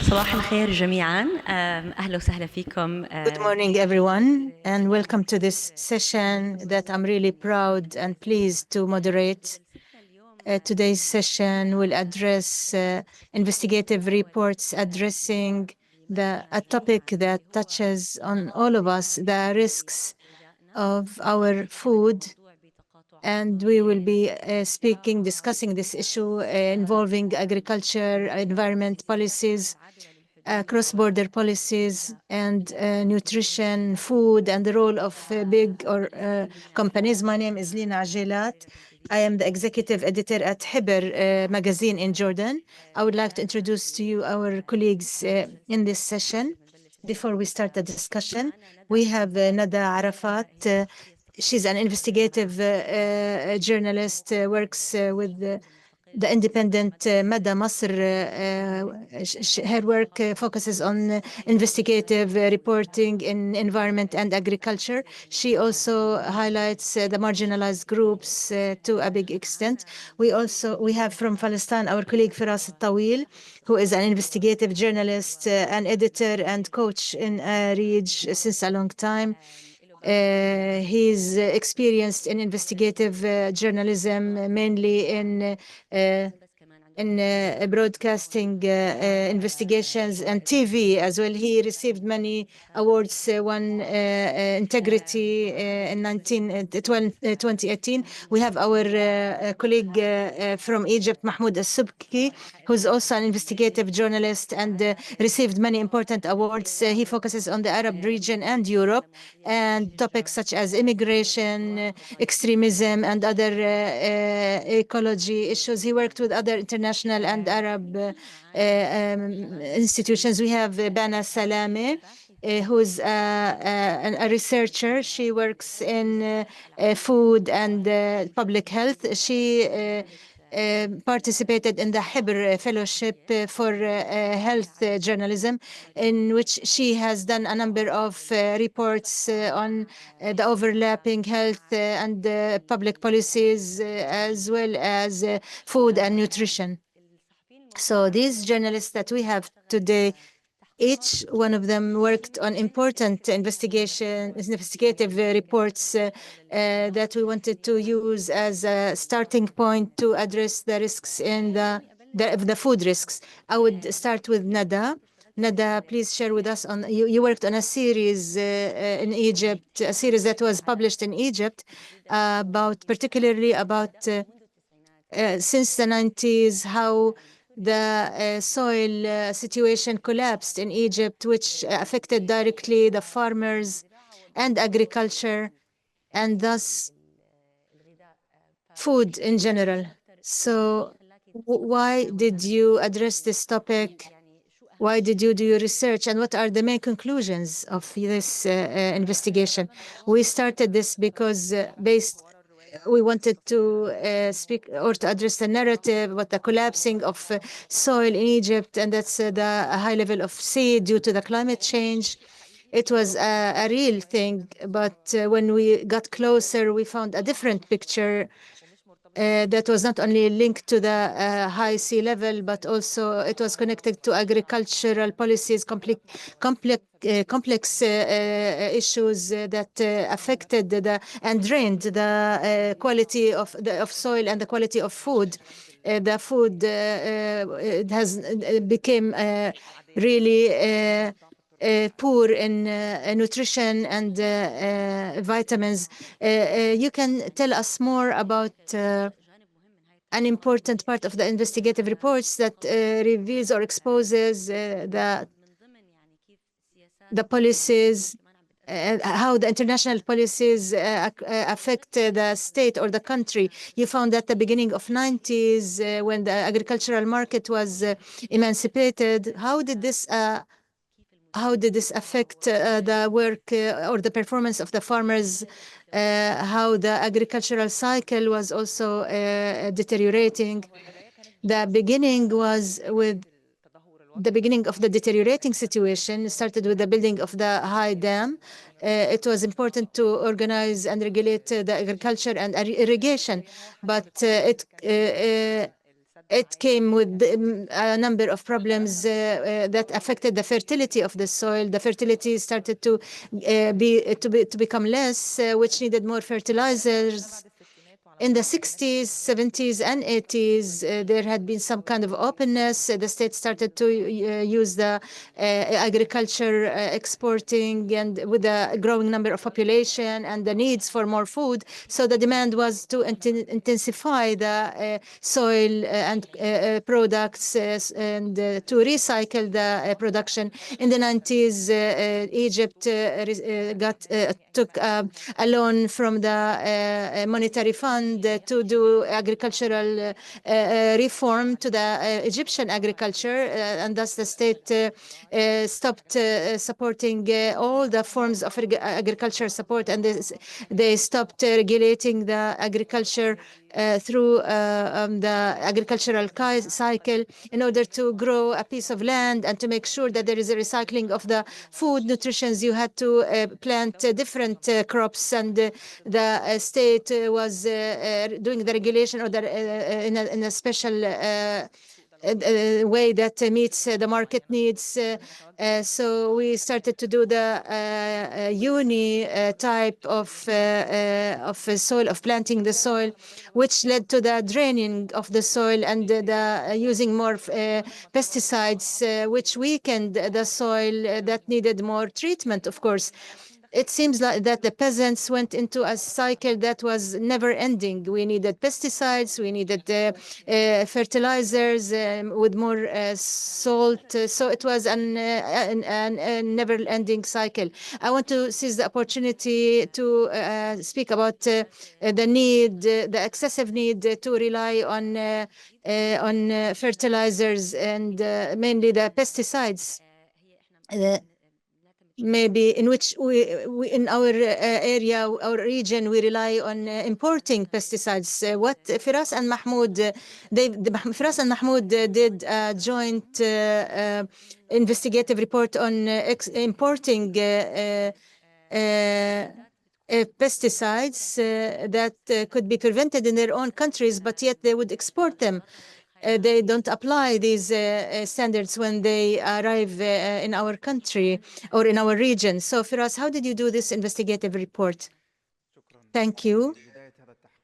صباح الخير جميعا. أهلا وسهلا فيكم. Good morning, everyone, and welcome to this session that I'm really proud and pleased to moderate. Today's session will address investigative reports addressing a topic that touches on all of us, the risks of our food. And we will be discussing this issue involving agriculture, environment policies, cross-border policies, and nutrition, food, and the role of big companies. My name is Lina Ajelat. I am the executive editor at Hiber magazine in Jordan. I would like to introduce to you our colleagues in this session. Before we start the discussion, we have Nada Arafat. She's an investigative journalist, works with the independent Mada Masr. Her work focuses on investigative reporting in environment and agriculture. She also highlights the marginalized groups to a big extent. We have from Palestine our colleague Firas Tawil, who is an investigative journalist, an editor and coach in ARIJ since a long time. He's experienced in investigative journalism, mainly in broadcasting investigations and TV as well. He received many awards, won Integrity in 2018. We have our colleague from Egypt, Mahmoud Al-Subki, who's also an investigative journalist and received many important awards. He focuses on the Arab region and Europe and topics such as immigration, extremism, and other ecology issues. He worked with other international and Arab institutions. We have Bana Salame, who's a researcher. She works in food and public health. She participated in the Hiber Fellowship for Health Journalism, in which she has done a number of reports on the overlapping health and public policies, as well as food and nutrition. So these journalists that we have today, each one of them worked on important investigative reports that we wanted to use as a starting point to address the risks in the food risks. I would start with Nada. Nada, please share with us on you worked on a series in Egypt, a series that was published in Egypt particularly about since the 90s, how the soil situation collapsed in Egypt, which affected directly the farmers and agriculture, and thus food in general. So why did you address this topic? Why did you do your research? And what are the main conclusions of this investigation? We started this because we wanted to speak or to address the narrative about the collapsing of soil in Egypt, and that's the high level of sea due to the climate change. It was a real thing, but when we got closer, we found a different picture that was not only linked to the high sea level, but also it was connected to agricultural policies, complex issues that affected and drained the quality of soil and the quality of food. The food has become really poor in nutrition and vitamins. You can tell us more about an important part of the investigative reports that reveals or exposes the policies, how the international policies affect the state or the country. You found at the beginning of 90s when the agricultural market was emancipated. How did this affect the work or the performance of the farmers? How the agricultural cycle was also deteriorating? The beginning of the deteriorating situation started with the building of the high dam. It was important to organize and regulate the agriculture and irrigation, but it came with a number of problems that affected the fertility of the soil. The fertility started to become less, which needed more fertilizers. In the 60s, 70s, and 80s, there had been some kind of openness. The state started to use the agriculture exporting, and with the growing number of population and the needs for more food. So the demand was to intensify the soil and products and to recycle the production. In the 90s, Egypt took a loan from the monetary fund to do agricultural reform to the Egyptian agriculture, and thus the state stopped supporting all the forms of agriculture support, and they stopped regulating the agriculture through the agricultural cycle in order to grow a piece of land and to make sure that there is a recycling of the food nutritions. You had to plant different crops, and the state was doing the regulation or in a special way that meets the market needs. So we started to do the uni type of soil, of planting the soil, which led to the draining of the soil and the using more pesticides, which weakened the soil that needed more treatment, of course. It seems like that the peasants went into a cycle that was never ending. We needed pesticides, we needed fertilizers with more salt. So it was a never ending cycle. I want to seize the opportunity to speak about the need, the excessive need to rely on fertilizers and mainly the pesticides. Maybe in which we in our area, our region, we rely on importing pesticides. What Firas and Mahmoud, Firas and Mahmoud did a joint investigative report on importing pesticides that could be prevented in their own countries, but yet they would export them. They don't apply these standards when they arrive in our country or in our region. So, Firas, how did you do this investigative report? Thank you.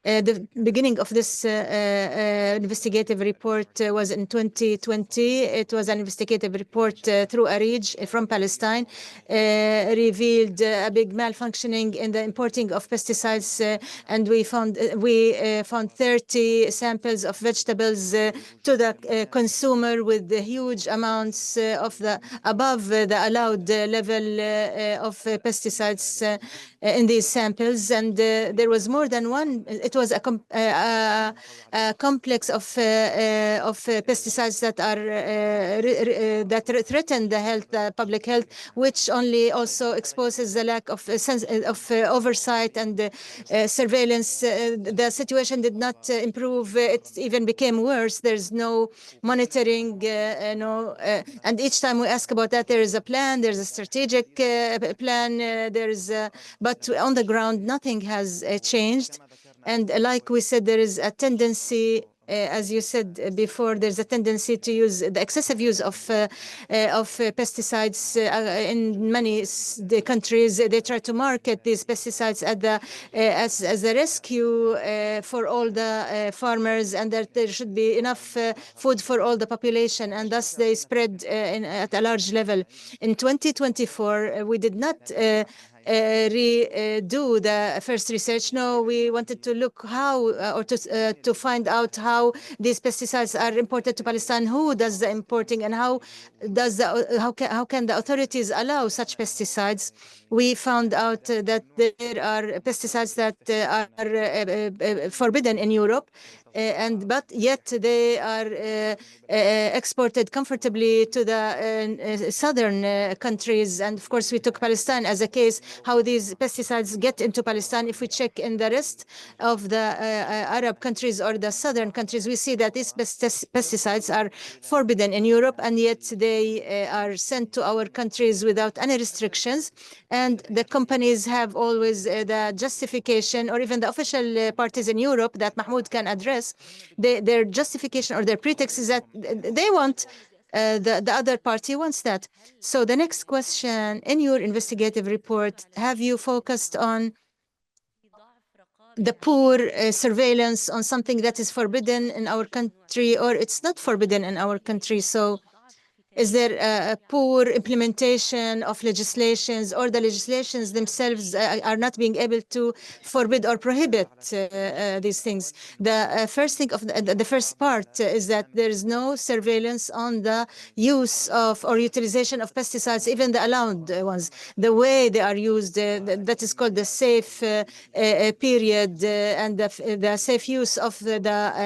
The beginning of this investigative report was in 2020. It was an investigative report through ARIJ from Palestine, revealed a big malfunctioning in the importing of pesticides, and we found 30 samples of vegetables to the consumer with the huge amounts of the above the allowed level of pesticides in these samples, and there was more than one. It was a complex of pesticides that are that threaten the health, the public health, which only also exposes the lack of oversight and surveillance. The situation did not improve; it even became worse. There's no monitoring, and each time we ask about that, there is a plan, there's a strategic plan, but on the ground, nothing has changed. And like we said, there is a tendency, as you said before, there's a tendency to use the excessive use of pesticides in many countries. They try to market these pesticides as a rescue for all the farmers, and that there should be enough food for all the population, and thus they spread at a large level. In 2024, we did not redo the first research. No, we wanted to look how or to find out how these pesticides are imported to Palestine, who does the importing, and how can the authorities allow such pesticides. We found out that there are pesticides that are forbidden in Europe, but yet they are exported comfortably to the southern countries. And of course, we took Palestine as a case, how these pesticides get into Palestine. If we check in the rest of the Arab countries or the southern countries, we see that these pesticides are forbidden in Europe, and yet they are sent to our countries without any restrictions. And the companies have always the justification, or even the official parties in Europe that Mahmoud can address, process, their justification or their pretext is that they want the other party wants that. So the next question, in your investigative report, have you focused on the poor surveillance on something that is forbidden in our country, or it's not forbidden in our country? So is there a poor implementation of legislations, or the legislations themselves are not being able to forbid or prohibit these things? The first thing of the first part is that there is no surveillance on the use of or utilization of pesticides, even the allowed ones. The way they are used, that is called the safe period and the safe use of the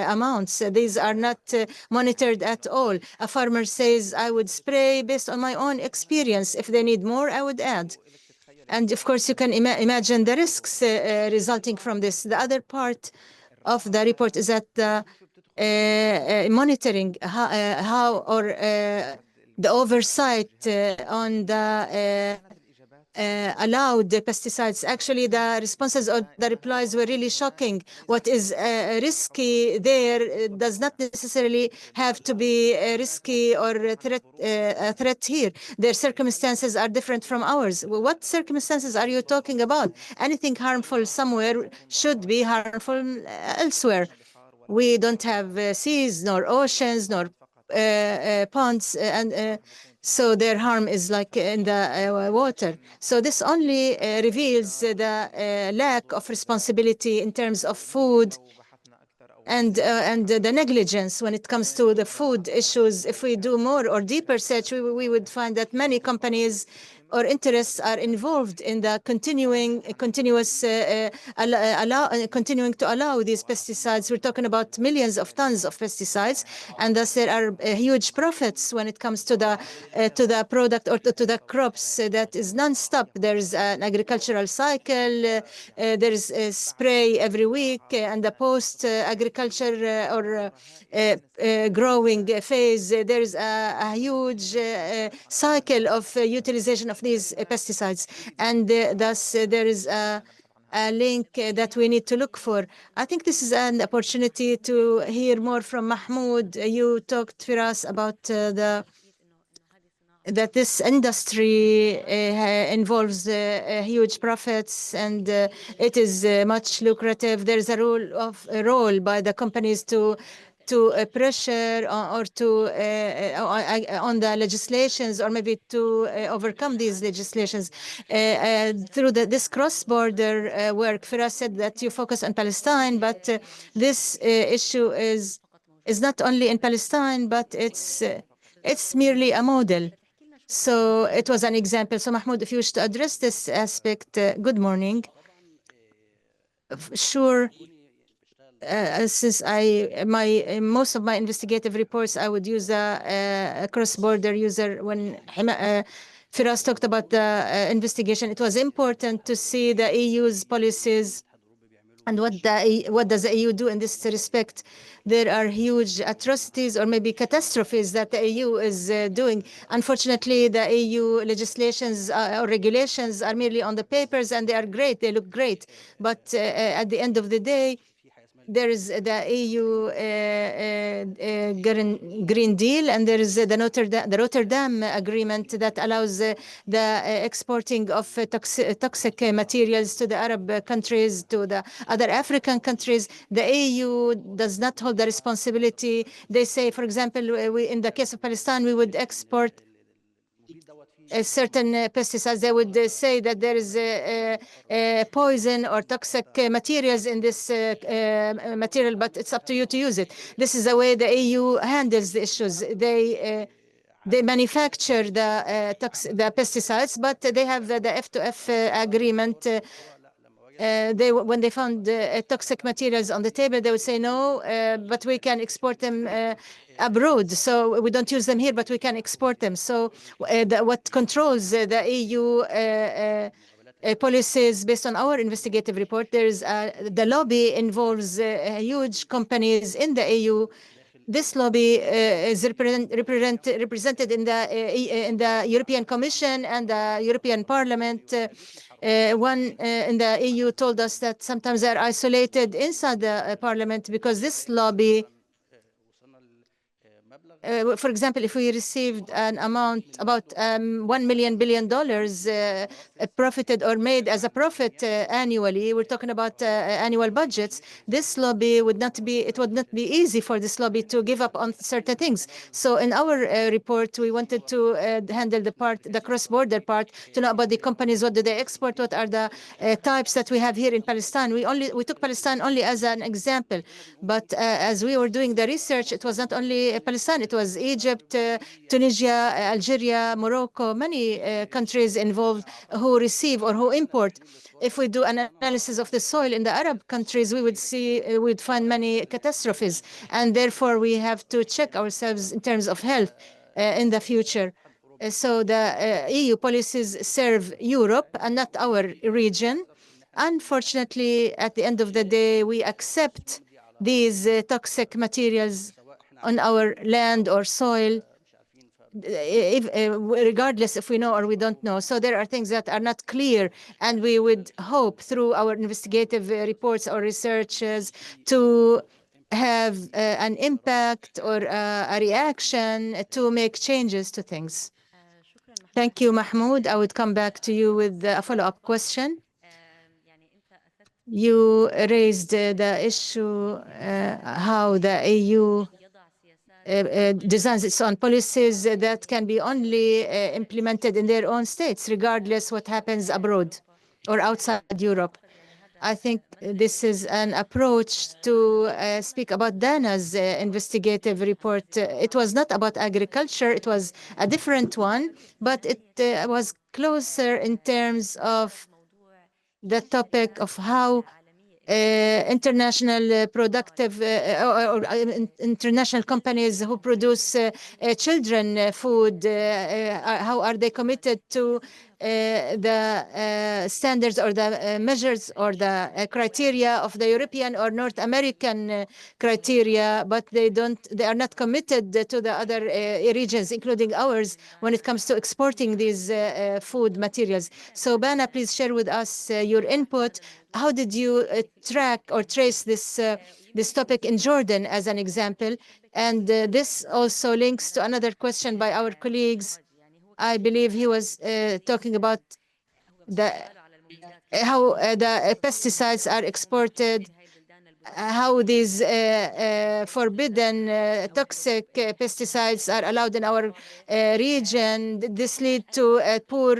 amounts. These are not monitored at all. A farmer says, I would spray based on my own experience. If they need more, I would add. And of course, you can imagine the risks resulting from this. The other part of the report is that the monitoring how or the oversight on the allowed the pesticides. Actually, the responses or the replies were really shocking. What is risky there does not necessarily have to be risky or a threat here. Their circumstances are different from ours. What circumstances are you talking about? Anything harmful somewhere should be harmful elsewhere. We don't have seas, nor oceans, nor ponds, and so their harm is like in the water. So this only reveals the lack of responsibility in terms of food and the negligence when it comes to the food issues. If we do more or deeper research, we would find that many companies or interests are involved in the continuing to allow these pesticides. We're talking about millions of tons of pesticides, and thus there are huge profits when it comes to the product or to the crops that is non-stop. There's an agricultural cycle. There is a spray every week, and the post-agriculture or growing phase, there's a huge cycle of utilization of these pesticides, and thus there is a link that we need to look for. I think this is an opportunity to hear more from Mahmoud. You talked, Firas, about that this industry involves huge profits, and it is much lucrative. There's a role by the companies to pressure or to on the legislations, or maybe to overcome these legislations through this cross-border work. Firas said that you focus on Palestine, but this issue is not only in Palestine, but it's merely a model. So it was an example. So Mahmoud, if you wish to address this aspect, good morning. Sure. Since most of my investigative reports, I would use a cross-border user. When Firas talked about the investigation, it was important to see the EU's policies and what does the EU do in this respect. There are huge atrocities or maybe catastrophes that the EU is doing. Unfortunately, the EU legislations or regulations are merely on the papers, and they are great. They look great. But at the end of the day, there is the EU Green Deal, and there is the Rotterdam Agreement that allows the exporting of toxic materials to the Arab countries, to the other African countries. The EU does not hold the responsibility. They say, for example, in the case of Palestine, we would export certain pesticides. They would say that there is poison or toxic materials in this material, but it's up to you to use it. This is the way the EU handles the issues. They manufacture the pesticides, but they have the F2F agreement. When they found toxic materials on the table, they would say no, but we can export them abroad. So we don't use them here, but we can export them. So what controls the EU policies based on our investigative report, there's the lobby involves huge companies in the EU This lobby is represented in the European Commission and the European Parliament. One in the EU told us that sometimes they're isolated inside the Parliament because this lobby, for example, if we received an amount about $1 billion profited or made as a profit annually, we're talking about annual budgets. This lobby would not be. It would not be easy for this lobby to give up on certain things. So in our report, we wanted to handle the cross-border part, to know about the companies. What do they export? What are the types that we have here in Palestine? We took Palestine only as an example, but as we were doing the research, it was not only Palestine. It was Egypt, Tunisia, Algeria, Morocco, many countries involved who receive or who import. If we do an analysis of the soil in the Arab countries, we would find many catastrophes, and therefore we have to check ourselves in terms of health in the future. So the EU policies serve Europe and not our region. Unfortunately, at the end of the day, we accept these toxic materials on our land or soil, regardless if we know or we don't know. So there are things that are not clear, and we would hope through our investigative reports or researches to have an impact or a reaction to make changes to things. Thank you, Mahmoud. I would come back to you with a follow-up question. You raised the issue how the EU designs its own policies that can be only implemented in their own states, regardless what happens abroad or outside Europe. I think this is an approach to speak about Dana's investigative report. It was not about agriculture. It was a different one, but it was closer in terms of the topic of how international productive or international companies who produce children food, how are they committed to the standards or the measures or the criteria of the European or North American criteria, but they are not committed to the other regions, including ours, when it comes to exporting these food materials. So Bana, please share with us your input. How did you track or trace this topic in Jordan as an example? And this also links to another question by our colleagues. I believe he was talking about how the pesticides are exported, how these forbidden toxic pesticides are allowed in our region. This lead to poor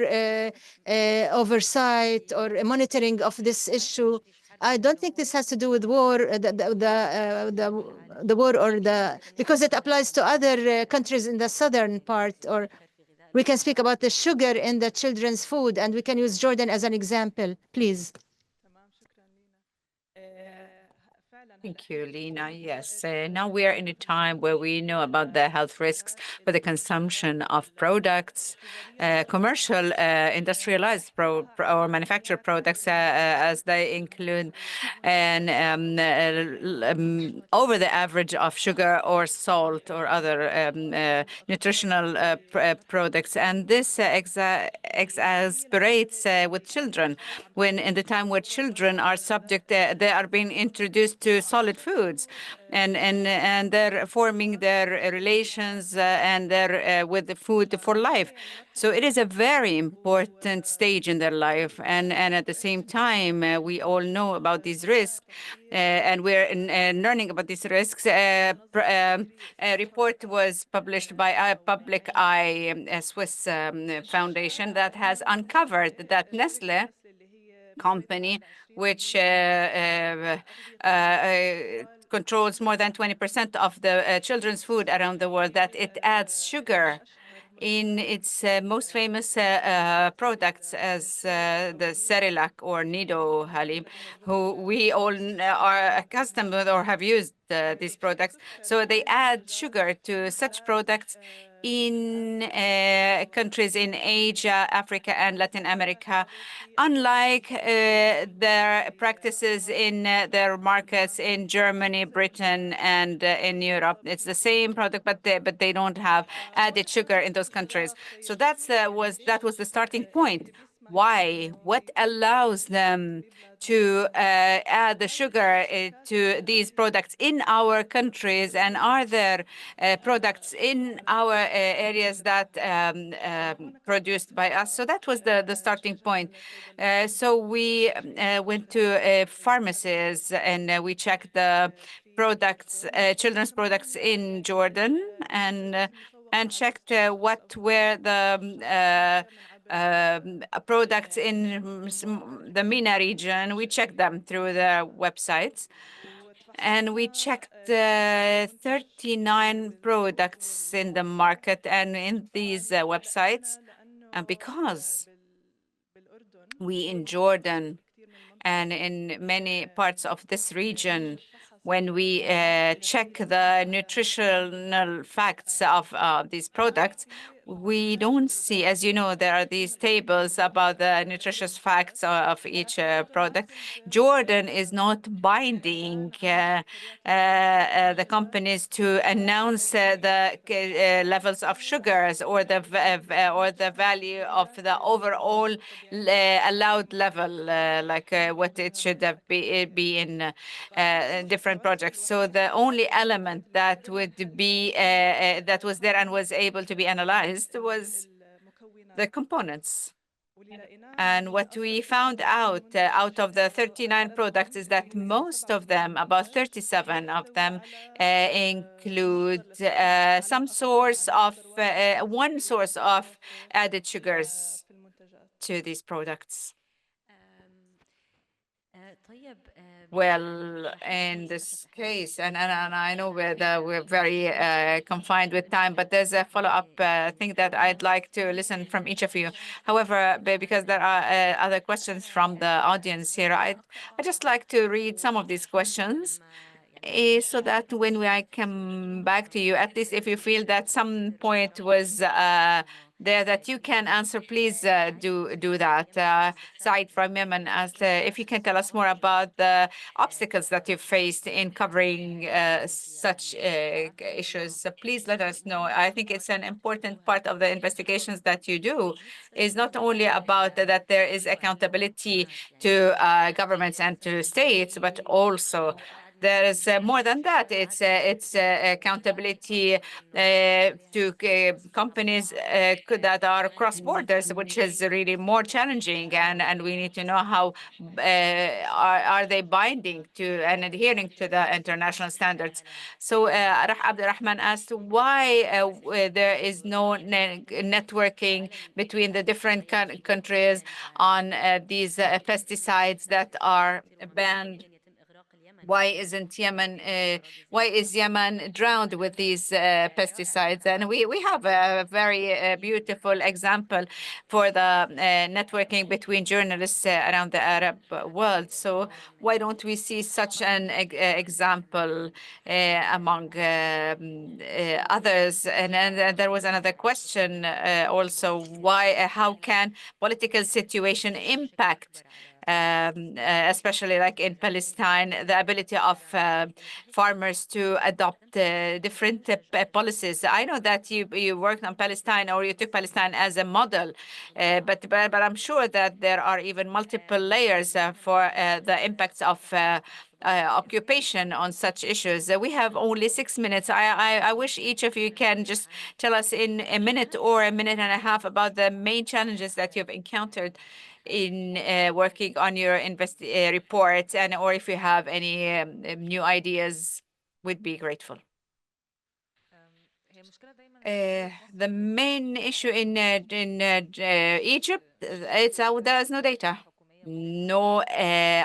oversight or monitoring of this issue. I don't think this has to do with war, the war or because it applies to other countries in the southern part, or we can speak about the sugar in the children's food, and we can use Jordan as an example, please. Thank you, Lina. Yes, now we are in a time where we know about the health risks for the consumption of products, commercial, industrialized or manufactured products, as they include over the average of sugar or salt or other nutritional products. And this exasperates with children, when in the time where children are subject, they are being introduced to solid foods, and they're forming their relations and their with the food for life. So it is a very important stage in their life, and at the same time, we all know about these risks, and we're learning about these risks. A report was published by a Public Eye, a Swiss foundation, that has uncovered that Nestle company, which controls more than 20% of the children's food around the world, that it adds sugar in its most famous products, as the Cerelac or Nido Halim, who we all are accustomed with or have used these products. So they add sugar to such products in countries in Asia, Africa, and Latin America, unlike their practices in their markets in Germany, Britain, and in Europe. It's the same product, but they don't have added sugar in those countries. So that was the starting point. Why? What allows them to add the sugar to these products in our countries? And are there products in our areas that produced by us? So that was the starting point. So we went to pharmacies and we checked the products, children's products in Jordan, and checked what were the products in the MENA region. We checked them through the websites, and we checked 39 products in the market and in these websites. And because we in Jordan and in many parts of this region, when we check the nutritional facts of these products, we don't see, as you know, there are these tables about the nutritious facts of each product. Jordan is not binding the companies to announce the levels of sugars or the value of the overall allowed level, like what it should have be in different projects. So the only element that would be that was there and was able to be analyzed was the components. And what we found out of the 39 products is that most of them, about 37 of them, include some source of one source of added sugars to these products. Well, in this case, and I know we're very confined with time, but there's a follow-up thing that I'd like to listen from each of you. However, because there are other questions from the audience here, I just like to read some of these questions so that when I come back to you, at least if you feel that some point was there that you can answer, please do that. Said from Yemen asked if you can tell us more about the obstacles that you've faced in covering such issues. So please let us know. I think it's an important part of the investigations that you do is not only about that there is accountability to governments and to states, but also there is more than that. It's accountability to companies that are cross borders, which is really more challenging. And we need to know how are they binding to and adhering to the international standards. So Abdurrahman asked why there is no networking between the different countries on these pesticides that are banned. Why is Yemen drowned with these pesticides? And we have a very beautiful example for the networking between journalists around the Arab world. So why don't we see such an example among others? And then there was another question also: how can political situation impact especially like in Palestine, the ability of farmers to adopt different policies? I know that you worked on Palestine, or you took Palestine as a model, but I'm sure that there are even multiple layers for the impacts of occupation on such issues. We have only 6 minutes. I wish each of you can just tell us in a minute or a minute and a half about the main challenges that you've encountered in working on your report, and or if you have any new ideas, we'd be grateful. The main issue in Egypt, there is no data. No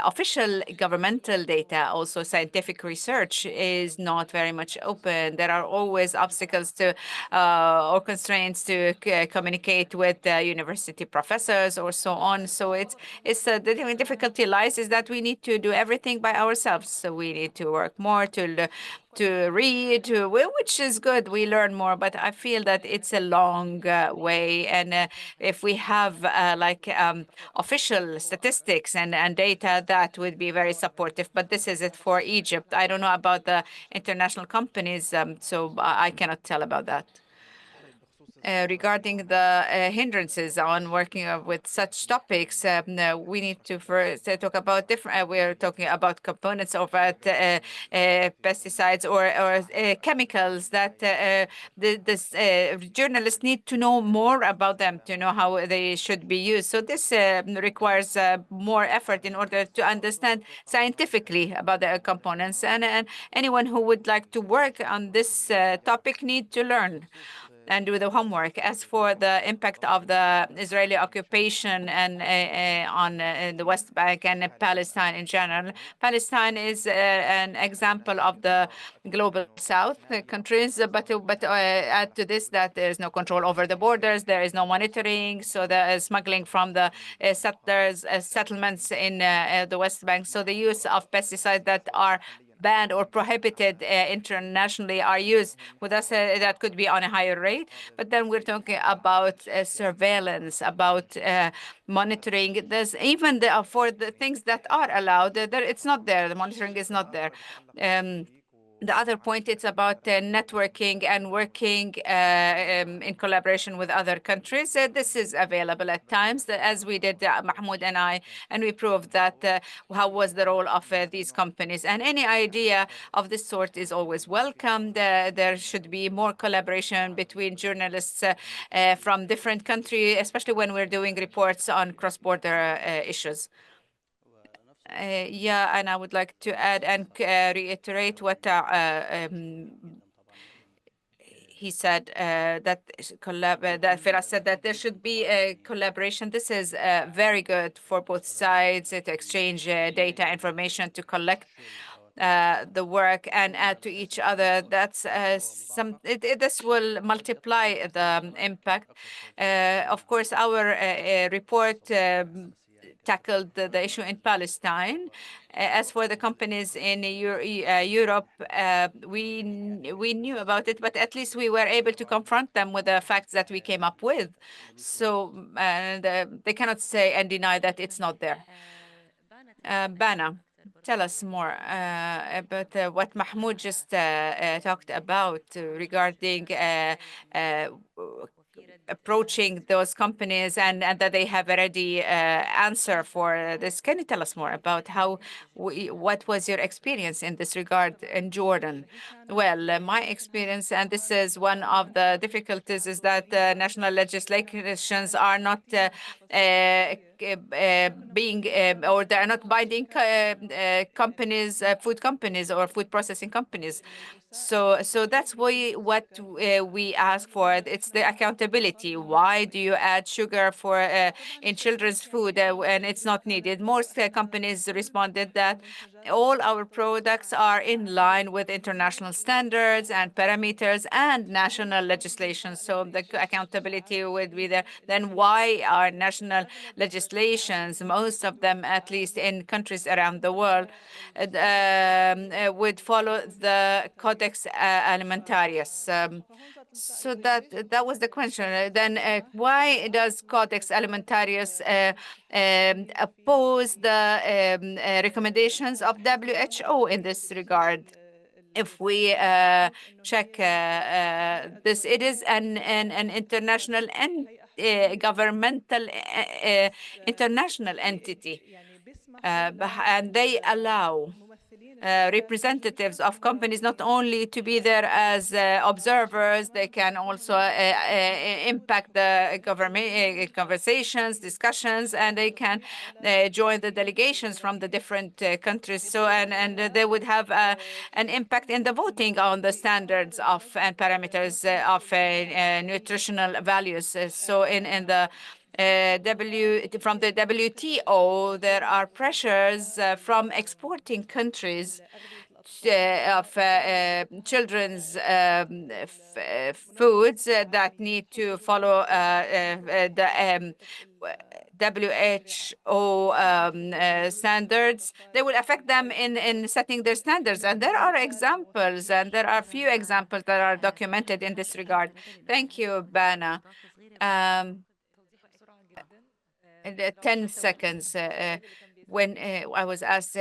official governmental data. Also, scientific research is not very much open. There are always obstacles to or constraints to communicate with university professors or so on. So it's the difficulty lies is that we need to do everything by ourselves. So we need to work more to to read, which is good. We learn more, but I feel that it's a long way. And if we have official statistics and data, that would be very supportive. But this is it for Egypt. I don't know about the international companies, so I cannot tell about that. Regarding the hindrances on working with such topics, we need to first talk about different. We're talking about components of pesticides or chemicals that journalists need to know more about them to know how they should be used. So this requires more effort in order to understand scientifically about the components. And anyone who would like to work on this topic need to learn and do the homework. As for the impact of the Israeli occupation and on the West Bank and Palestine in general, Palestine is an example of the global South countries. But add to this that there is no control over the borders, there is no monitoring, so there is smuggling from the settlers settlements in the West Bank. So the use of pesticides that are banned or prohibited internationally are used with us. That could be on a higher rate. But then we're talking about surveillance, about monitoring. There's even for the things that are allowed, it's not there. The monitoring is not there. The other point, it's about networking and working in collaboration with other countries. This is available at times, as we did, Mahmoud and I, and we proved that how was the role of these companies. And any idea of this sort is always welcome. There should be more collaboration between journalists from different countries, especially when we're doing reports on cross-border issues. Yeah, and I would like to add and reiterate what he said that Firas said that there should be a collaboration. This is very good for both sides to exchange data, information, to collect the work and add to each other. That's this will multiply the impact. Of course, our report tackled the issue in Palestine. As for the companies in Europe, we knew about it, but at least we were able to confront them with the facts that we came up with. So they cannot say and deny that it's not there. Bana, tell us more about what Mahmoud just talked about regarding approaching those companies and that they have already answer for this. Can you tell us more about what was your experience in this regard in Jordan? Well, my experience, and this is one of the difficulties, is that national legislations are not being or they are not binding companies, food companies or food processing companies. So that's what we ask for. It's the accountability. Why do you add sugar for in children's food when it's not needed? Most companies responded that all our products are in line with international standards and parameters and national legislation. So the accountability would be there. Then why are national legislations, most of them at least in countries around the world, would follow the Codex Alimentarius? So that was the question. Then why does Codex Alimentarius oppose the recommendations of WHO in this regard? If we check this, it is an international and governmental international entity, and they allow representatives of companies not only to be there as observers, they can also impact the government conversations, discussions, and they can join the delegations from the different countries. So and they would have an impact in the voting on the standards of and parameters of nutritional values. So in the from the WTO, there are pressures from exporting countries of children's foods that need to follow the WHO standards, they will affect them in setting their standards. And there are examples, and there are few examples that are documented in this regard. Thank you, Bana. In the 10 seconds, when I was asked,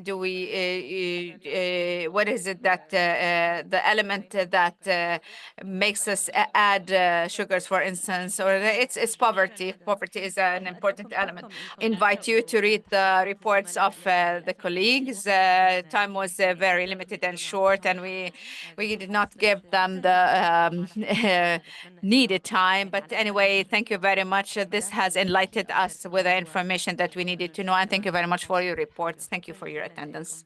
do we, what is it that the element that makes us add sugars, for instance, or it's poverty. Poverty is an important element. Invite you to read the reports of the colleagues. Time was very limited and short, and we did not give them the needed time. But anyway, thank you very much. This has enlightened us with the information that we needed to know. And thank you very much for your reports. Thank you for your attendance.